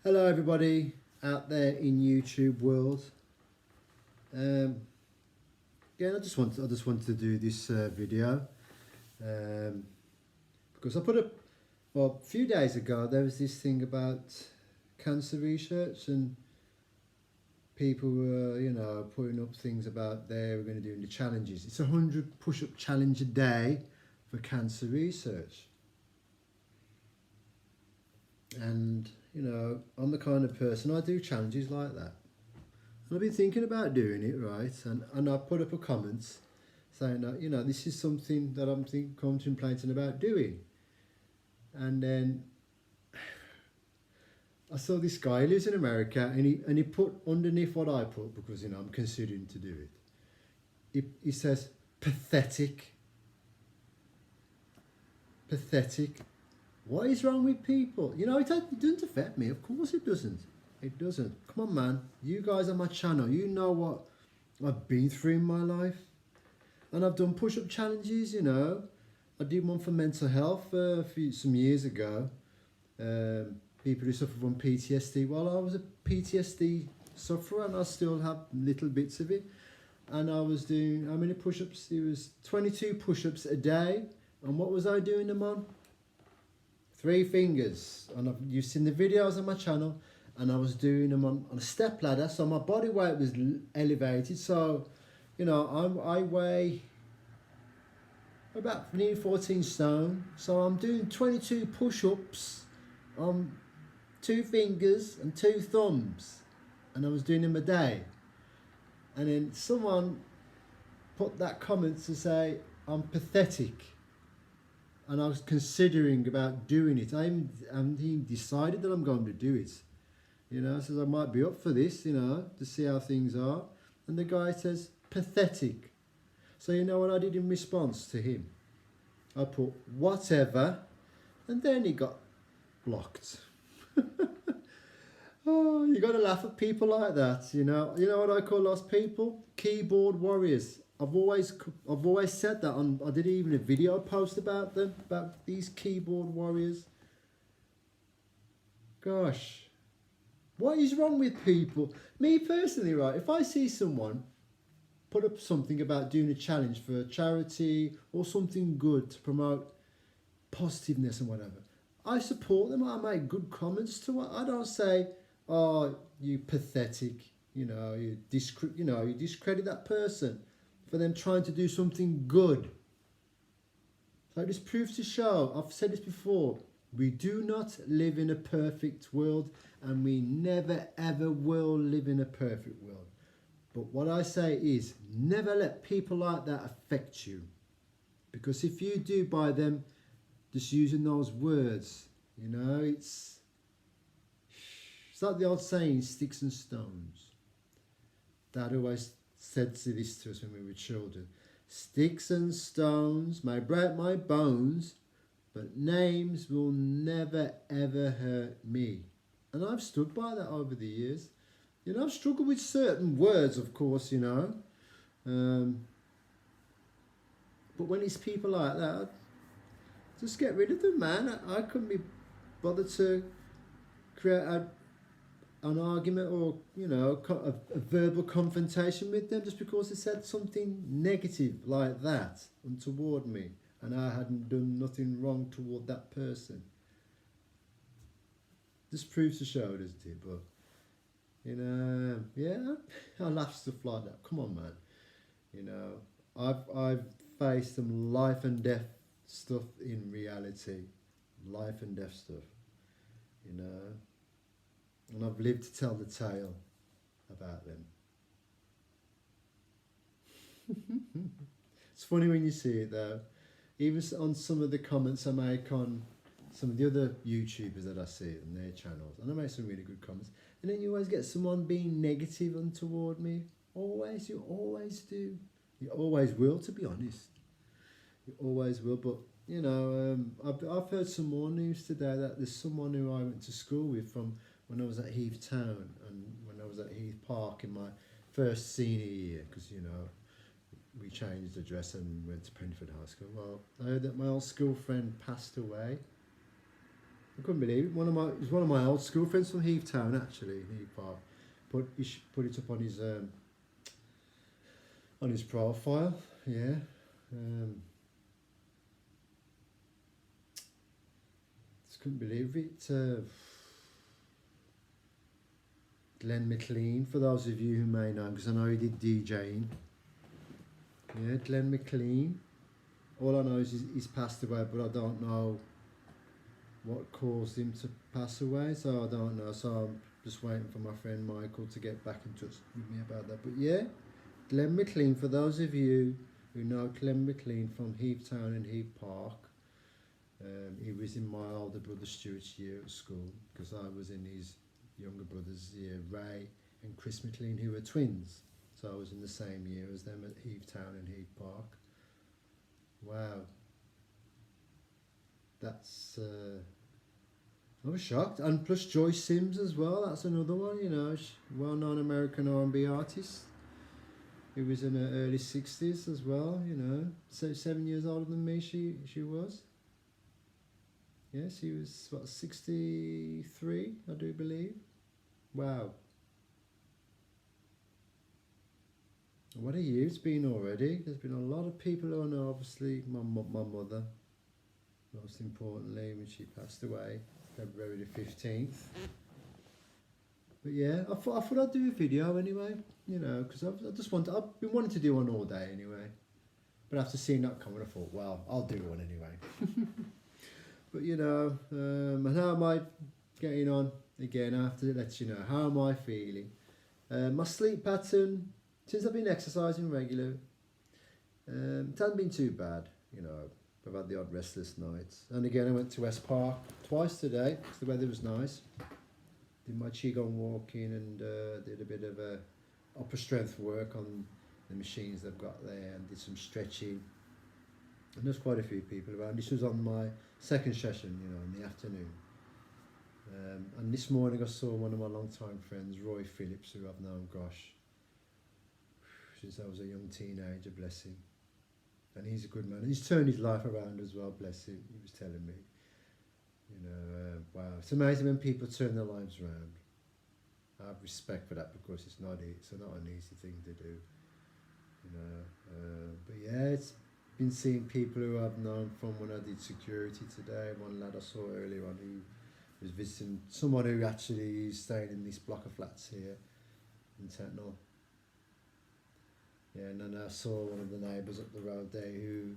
Hello everybody out there in YouTube world. Yeah, I just wanted to do this video because I put up a few days ago there was this thing about cancer research and people were putting up things about they were going to do the challenges. It's 100 push-up challenge a day for cancer research, and I'm the kind of person I do challenges like that. I've been thinking about doing it, right? And I put up a comment saying that, this is something that I'm contemplating about doing. And then I saw this guy who lives in America, and he put underneath what I put, because, I'm considering to do it. He says, pathetic. Pathetic. What is wrong with people? It doesn't affect me. Of course it doesn't. It doesn't. Come on, man. You guys on my channel, you know what I've been through in my life. And I've done push-up challenges, I did one for mental health some years ago. People who suffer from PTSD. Well, I was a PTSD sufferer and I still have little bits of it. And I was doing, how many push-ups? It was 22 push-ups a day. And what was I doing them on? 3 fingers. And you've seen the videos on my channel. And I was doing them on a step ladder, so my body weight was elevated. So, I weigh about nearly 14 stone. So I'm doing 22 push-ups on 2 fingers and 2 thumbs. And I was doing them a day. And then someone put that comment to say, I'm pathetic. And I was considering about doing it. I haven't even decided that I'm going to do it. Says I might be up for this, to see how things are. And the guy says, pathetic. So you know what I did in response to him? I put, whatever. And then he got blocked. Oh, you got to laugh at people like that, You know what I call those people? Keyboard warriors. I've always said that. I did even a video post about them, about these keyboard warriors. Gosh. What is wrong with people? Me personally, right, if I see someone put up something about doing a challenge for a charity or something good to promote positiveness and whatever, I support them. I make good comments to it. I don't say, oh, you pathetic, you discredit that person for them trying to do something good. So this proves to show, I've said this before, we do not live in a perfect world, and we never ever will live in a perfect world. But what I say is, never let people like that affect you. Because if you do by them just using those words, it's like the old saying, sticks and stones. Dad always said this to us when we were children. Sticks and stones may break my bones, but names will never ever hurt me. And I've stood by that over the years. I've struggled with certain words, of course, but when it's people like that, just get rid of them, man. I couldn't be bothered to create an argument or, a verbal confrontation with them just because they said something negative like that untoward me. And I hadn't done nothing wrong toward that person. This proves to show, doesn't it? But, yeah, I laugh stuff like that. Come on, man. I've faced some life and death stuff in reality. Life and death stuff. And I've lived to tell the tale about them. It's funny when you see it, though. Even on some of the comments I make on some of the other YouTubers that I see on their channels, and I make some really good comments, and then you always get someone being negative untoward me. Always, you always do. You always will, to be honest. You always will, but, I've heard some more news today that there's someone who I went to school with from when I was at Heath Town and when I was at Heath Park in my first senior year, because, we changed address and went to Penford High School. Well, I heard that my old school friend passed away. I couldn't believe it. It was one of my old school friends from Heath Town, actually, Heath Park. Put it up on his profile. Yeah. Just couldn't believe it. Glenn McLean, for those of you who may know, because I know he did DJing. Yeah, Glenn McLean. All I know is he's passed away, but I don't know what caused him to pass away, so I don't know. So I'm just waiting for my friend Michael to get back in touch with me about that. But yeah, Glenn McLean, for those of you who know Glenn McLean from Heath Town and Heath Park, he was in my older brother Stuart's year at school, because I was in his younger brother's year, Ray and Chris McLean, who were twins. So I was in the same year as them at Heath Town and Heath Park. Wow. That's... I was shocked. And plus Joyce Sims as well, that's another one, you know, well-known American R&B artist. He was in her early 60s as well, you know. So 7 years older than me, she was. Yes, she was, what, 63, I do believe. Wow. What a year it's been already. There's been a lot of people who I know, obviously, my mother, most importantly, when she passed away, February the 15th. But yeah, I thought I'd do a video anyway, you know, because I've been wanting to do one all day anyway. But after seeing that comment, I thought, well, I'll do one anyway. But you know, and how am I getting on? Again, I have to let you know, how am I feeling? My sleep pattern, since I've been exercising regular, it hasn't been too bad, you know. I've had the odd restless nights. And again, I went to West Park twice today, because the weather was nice. Did my Qigong walking and did a bit of upper strength work on the machines they've got there, and did some stretching. And there's quite a few people around. This was on my second session, you know, in the afternoon. And this morning I saw one of my long-time friends, Roy Phillips, who I've known, gosh, since I was a young teenager, bless him. And he's a good man. He's turned his life around as well, bless him. He was telling me, you know, wow. It's amazing when people turn their lives around. I have respect for that, because it's not an easy thing to do, you know. But yeah, it's been seeing people who I've known from when I did security today. One lad I saw earlier on who was visiting someone who actually is staying in this block of flats here in Tetnall. Yeah, and then I saw one of the neighbours up the road there who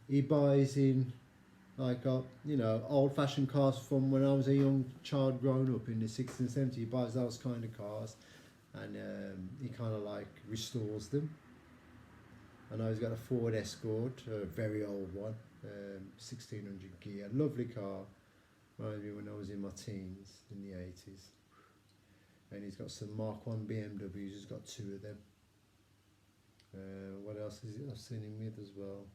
he buys in, like, you know, old-fashioned cars from when I was a young child growing up in the 60s and 70s. He buys those kind of cars, and he kind of like restores them. I know he's got a Ford Escort, a very old one, 1600 gear, lovely car. Reminded me when I was in my teens in the 80s. And he's got some Mark 1 BMWs. He's got 2 of them. What else is it I've seen him with as well?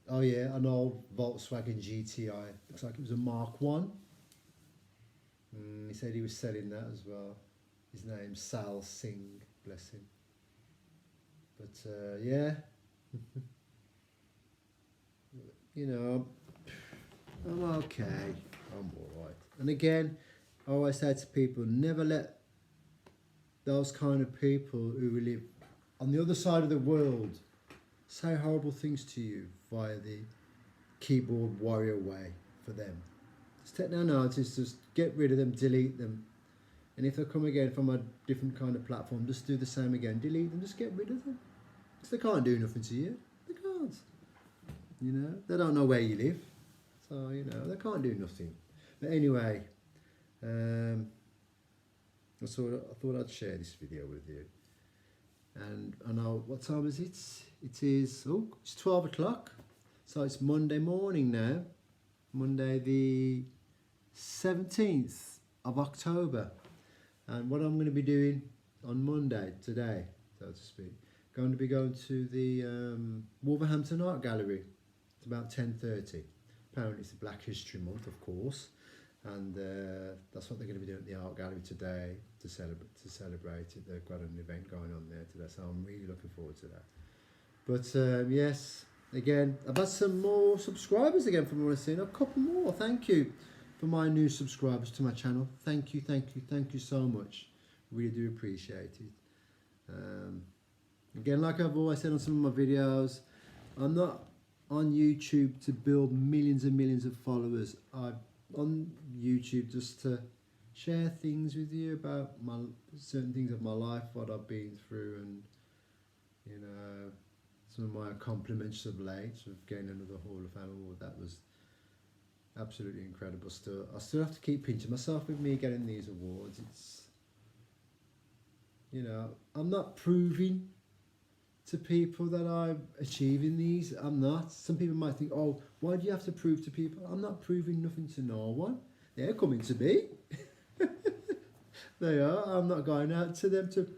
Oh yeah, an old Volkswagen GTI. Looks like it was a Mark 1. He said he was selling that as well. His name's Sal Singh, bless him. But yeah, you know, I'm okay. I'm alright. And again, I always say to people, never let those kind of people who live on the other side of the world say horrible things to you via the keyboard warrior way for them. Just take their notice, just get rid of them, delete them. And if they come again from a different kind of platform, just do the same again, delete them, just get rid of them. Because they can't do nothing to you. They can't. You know, they don't know where you live. So, you know, they can't do nothing. But anyway, I thought I'd share this video with you. And I know, what time is it? It is, it's 12 o'clock. So it's Monday morning now. Monday the 17th of October. And what I'm going to be doing on Monday, today, so to speak, going to be going to the Wolverhampton Art Gallery. It's about 10:30. Apparently it's Black History Month, of course. And that's what they're going to be doing at the art gallery today to celebrate it. They've got an event going on there today, so I'm really looking forward to that. But yes, Again, I've had some more subscribers again from what I've seen. A couple more. Thank you for my new subscribers to my channel. Thank you, thank you, thank you so much. Really do appreciate it. Again, like I've always said on some of my videos, I'm not on YouTube to build millions and millions of followers. I'm on YouTube just to share things with you about my certain things of my life, what I've been through, and you know, some of my accomplishments of late. Of getting another Hall of Fame award, that was absolutely incredible. I still have to keep pinching myself with me getting these awards. It's, you know, I'm not proving to people that I'm achieving these. I'm not. Some people might think, oh, why do you have to prove to people? I'm not proving nothing to no one. They're coming to me. They are. I'm not going out to them to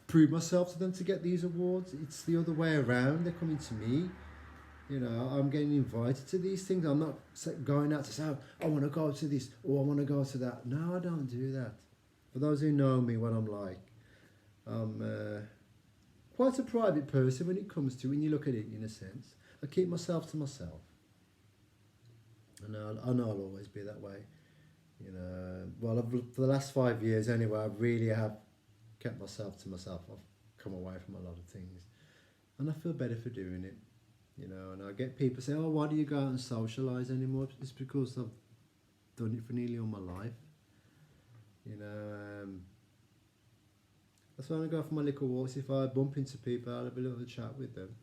prove myself to them to get these awards. It's the other way around. They're coming to me. You know, I'm getting invited to these things. I'm not going out to say, oh, I want to go to this or I want to go to that. No, I don't do that. For those who know me, what I'm like, I'm quite a private person when it comes to, when you look at it in a sense. I keep myself to myself. And I know I'll always be that way. You know, well, for the last 5 years anyway, I really have kept myself to myself. I've come away from a lot of things. And I feel better for doing it. You know, and I get people say, oh, why do you go out and socialise anymore? It's because I've done it for nearly all my life. You know, that's why I go for my little walks. If I bump into people, I'll have a little chat with them.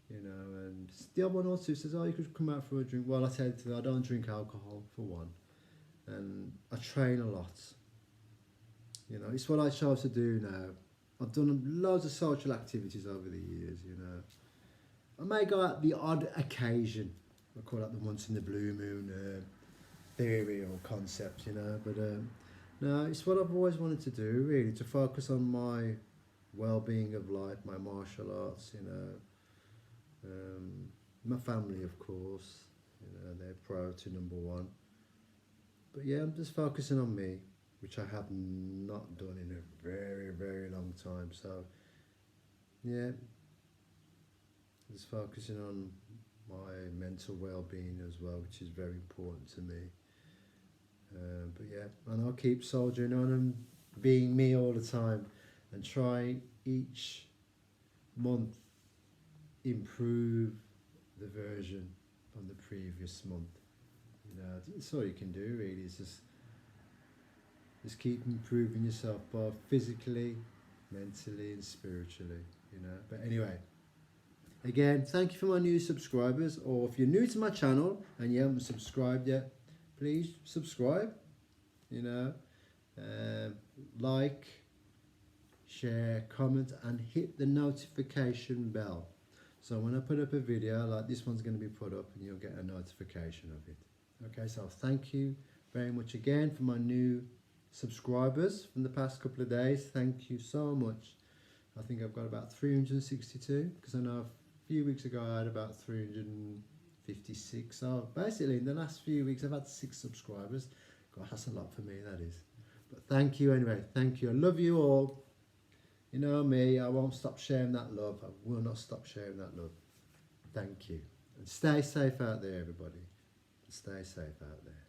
You know, and the other one or two says, oh, you could come out for a drink. Well, I tell you, I don't drink alcohol, for one. And I train a lot. You know, it's what I chose to do now. I've done loads of social activities over the years, you know. I may go out the odd occasion. I call that the once in the blue moon theory or concept, you know. But no, it's what I've always wanted to do, really, to focus on my well-being of life, my martial arts, you know. My family, of course, you know, they're priority number one. But yeah, I'm just focusing on me, which I have not done in a very, very long time. So, yeah, just focusing on my mental well-being as well, which is very important to me. But yeah, and I'll keep soldiering on and being me all the time, and try each month improve the version from the previous month. You know, that's all you can do really. Is just keep improving yourself, both physically, mentally, and spiritually. You know. But anyway, again, thank you for my new subscribers. Or if you're new to my channel and you haven't subscribed yet, please subscribe. You know, like, share, comment, and hit the notification bell. So when I put up a video like this one's going to be put up, and you'll get a notification of it. Okay, so thank you very much again for my new subscribers from the past couple of days. Thank you so much. I think I've got about 362, because I know a few weeks ago I had about 356. So basically in the last few weeks I've had 6 subscribers. God, that's a lot for me, that is. But thank you anyway. Thank you. I love you all. You know me, I won't stop sharing that love. I will not stop sharing that love. Thank you. And stay safe out there, everybody. Stay safe out there.